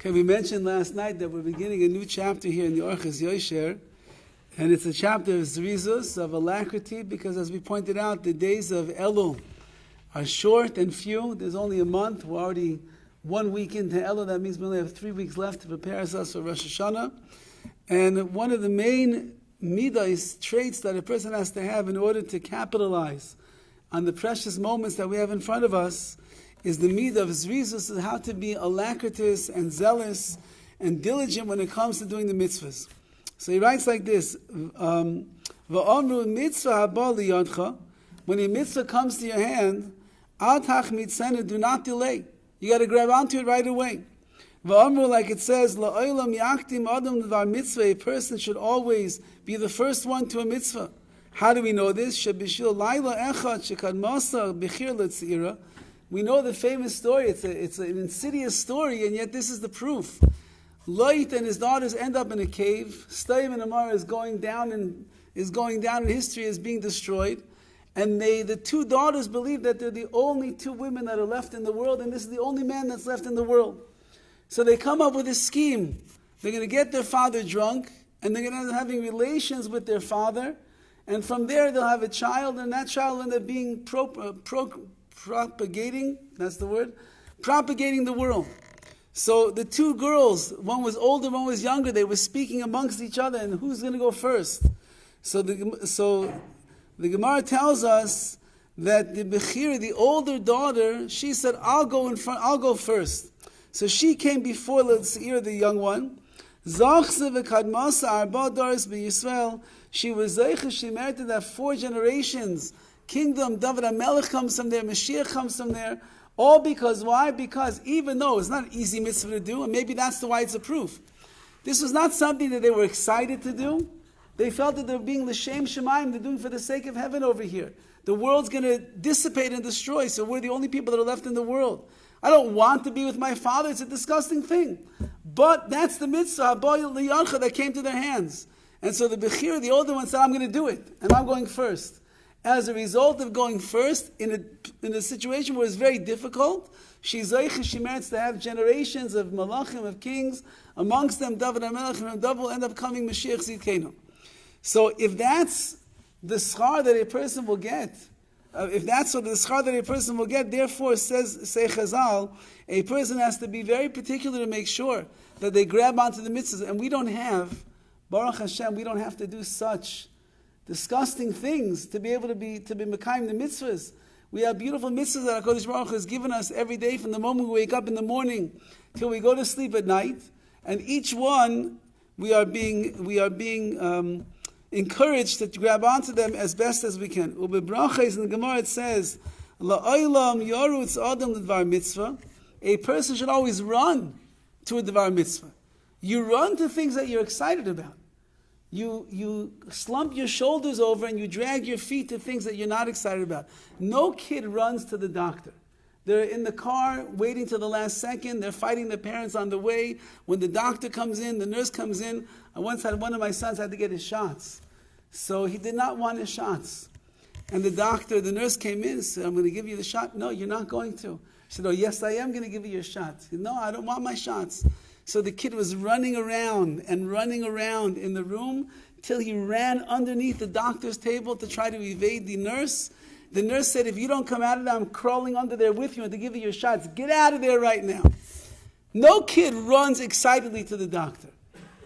Okay, we mentioned last night that we're beginning a new chapter here in the Orchos Yosher, and it's a chapter of ZERIZUS, of ALACRITY, because as we pointed out, the days of Elul are short and few. There's only a month. We're already 1 week into Elul. That means we only have 3 weeks left to prepare ourselves for Rosh Hashanah. And one of the main midas, traits that a person has to have in order to capitalize on the precious moments that we have in front of us is the midah of ZERIZUS, is how to be alacritous and zealous and diligent when it comes to doing the mitzvahs. So he writes like this, V'omru mitzvah haba liyadcha, when a mitzvah comes to your hand, al tachmitzenu, do not delay. You got to grab onto it right away. V'omru, like it says, la'olam yaktim adam l'var mitzvah, a person should always be the first one to a mitzvah. How do we know this? Shebishil laila echad shekadmasa b'chir letzira. We know the famous story. It's an insidious story, and yet this is the proof. Lot and his daughters end up in a cave. Stayim and Amar is going down in history as being destroyed. And the two daughters believe that they're the only two women that are left in the world, and this is the only man that's left in the world. So they come up with a scheme. They're going to get their father drunk, and they're going to end up having relations with their father, and from there they'll have a child, and that child will end up being propagating, that's the word, propagating the world. So the two girls, one was older, one was younger, they were speaking amongst each other, and who's going to go first? So the Gemara tells us that the Bechira, the older daughter, she said, I'll go in front, I'll go first. So she came before L'Seir, the young one. She was Zeicha, she merited that 4 generations. Kingdom, Dovid HaMelech comes from there, Mashiach comes from there. All because, why? Because even though it's not an easy mitzvah to do, and maybe that's why it's a proof. This was not something that they were excited to do. They felt that they were being l'shem shemayim, they're doing for the sake of heaven over here. The world's going to dissipate and destroy, so we're the only people that are left in the world. I don't want to be with my father, it's a disgusting thing. But that's the mitzvah, that came to their hands. And so the Bechira, the older one, said, I'm going to do it, and I'm going first. As a result of going first, in a situation where it's very difficult, she merits to have generations of malachim, of kings, amongst them Dovid HaMelech, and Dovid will end up coming Mashiach Zidkenu. So if that's the schar that a person will get, therefore say Chazal, a person has to be very particular to make sure that they grab onto the mitzvahs. And we don't have, Baruch Hashem, we don't have to do such disgusting things to be able to be mekayim the mitzvahs. We have beautiful mitzvahs that HaKadosh Baruch Hu has given us every day from the moment we wake up in the morning till we go to sleep at night, and each one we are being encouraged to grab onto them as best as we can. Ubebrachos, in the Gemara it says, La'olam yorutz adam l'dvar mitzvah. A person should always run to a dvar mitzvah. You run to things that you're excited about. You slump your shoulders over and you drag your feet to things that you're not excited about. No kid runs to the doctor. They're in the car waiting till the last second. They're fighting their parents on the way. When the doctor comes in, the nurse comes in. I once had one of my sons had to get his shots. So he did not want his shots. And the nurse came in and said, I'm going to give you the shot. No, you're not going to. She said, oh, yes, I am going to give you your shot. He said, no, I don't want my shots. So the kid was running around in the room till he ran underneath the doctor's table to try to evade the nurse. The nurse said, if you don't come out of there, I'm crawling under there with you and to give you your shots. Get out of there right now. No kid runs excitedly to the doctor.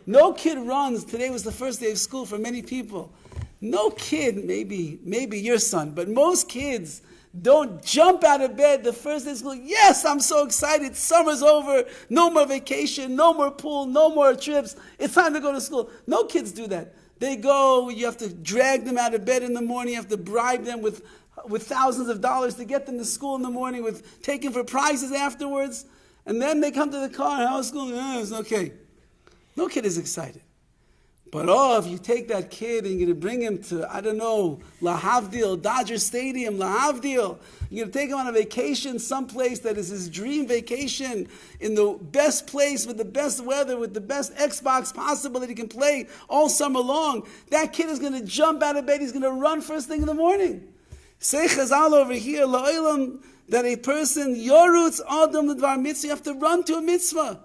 No kid runs. Today was the first day of school for many people. No kid, maybe your son, but most kids don't jump out of bed the first day of school. Yes, I'm so excited. Summer's over. No more vacation. No more pool. No more trips. It's time to go to school. No kids do that. They go. You have to drag them out of bed in the morning. You have to bribe them with thousands of dollars to get them to school in the morning, with taking for prizes afterwards. And then they come to the car. How's school? It's okay. No kid is excited. But if you take that kid and you're going to bring him to, I don't know, Lahavdil, Dodger Stadium, Lahavdil, you're going to take him on a vacation someplace that is his dream vacation, in the best place, with the best weather, with the best Xbox possible that he can play all summer long, that kid is going to jump out of bed, he's going to run first thing in the morning. Say Chazal over here, La'olam, that a person, Yorutz Adam L'dvar Mitzvah, you have to run to a mitzvah.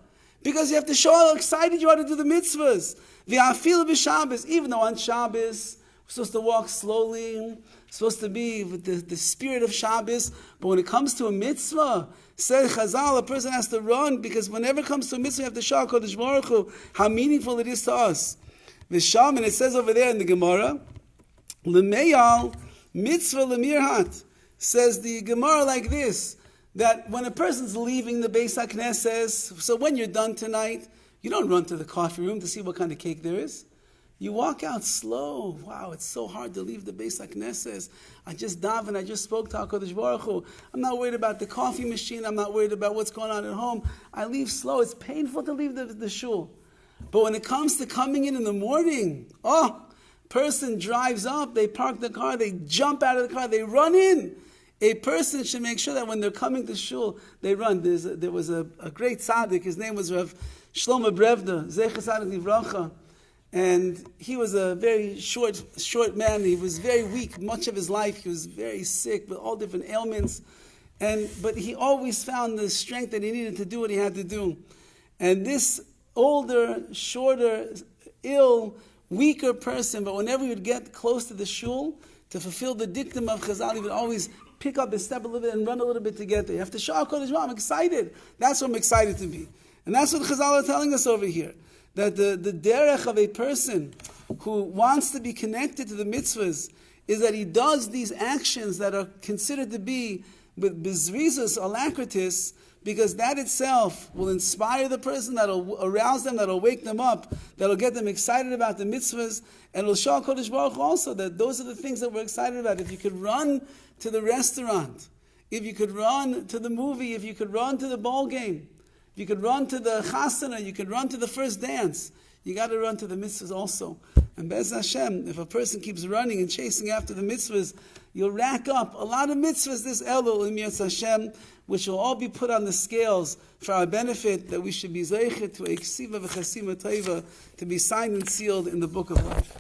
Because you have to show how excited you are to do the mitzvahs. V'afil b'Shabbos, even though on Shabbos, we're supposed to walk slowly, supposed to be with the spirit of Shabbos, but when it comes to a mitzvah, said Chazal, a person has to run, because whenever it comes to a mitzvah, you have to show HaKadosh Baruch Hu how meaningful it is to us. V'sham, and it says over there in the Gemara, L'meyal mitzvah l'mirhat, says the Gemara like this, that when a person's leaving the Beis HaKnesses, so when you're done tonight, you don't run to the coffee room to see what kind of cake there is. You walk out slow. Wow, it's so hard to leave the Beis HaKnesses. I just davened, I just spoke to HaKadosh Baruch Hu. I'm not worried about the coffee machine. I'm not worried about what's going on at home. I leave slow. It's painful to leave the shul. But when it comes to coming in the morning, person drives up, they park the car, they jump out of the car, they run in. A person should make sure that when they're coming to shul, they run. There was a great tzaddik. His name was Rav Shlomo Brevda, Zecher Tzaddik Livracha. And he was a very short man. He was very weak. Much of his life, he was very sick with all different ailments. But he always found the strength that he needed to do what he had to do. And this older, shorter, ill, weaker person, but whenever he would get close to the shul, to fulfill the dictum of Chazal, he would always pick up his step a little bit and run a little bit to get there. You have to show HaKadosh Baruch Hu, I'm excited. That's what I'm excited to be. And that's what Chazal are telling us over here. That the derech of a person who wants to be connected to the mitzvahs is that he does these actions that are considered to be with ZERIZUS, ALACRITY, because that itself will inspire the person, that'll arouse them, that'll wake them up, that'll get them excited about the mitzvahs, and will show HaKadosh Baruch Hu also that those are the things that we're excited about. If you could run to the restaurant, if you could run to the movie, if you could run to the ball game, if you could run to the chasana, you could run to the first dance, you got to run to the mitzvahs also. And Be'ez Hashem, if a person keeps running and chasing after the mitzvahs, you'll rack up a lot of mitzvahs this Elul in Be'ez Hashem, which will all be put on the scales for our benefit, that we should be zeichet to a ksiva v'chasima taiva, to be signed and sealed in the book of life.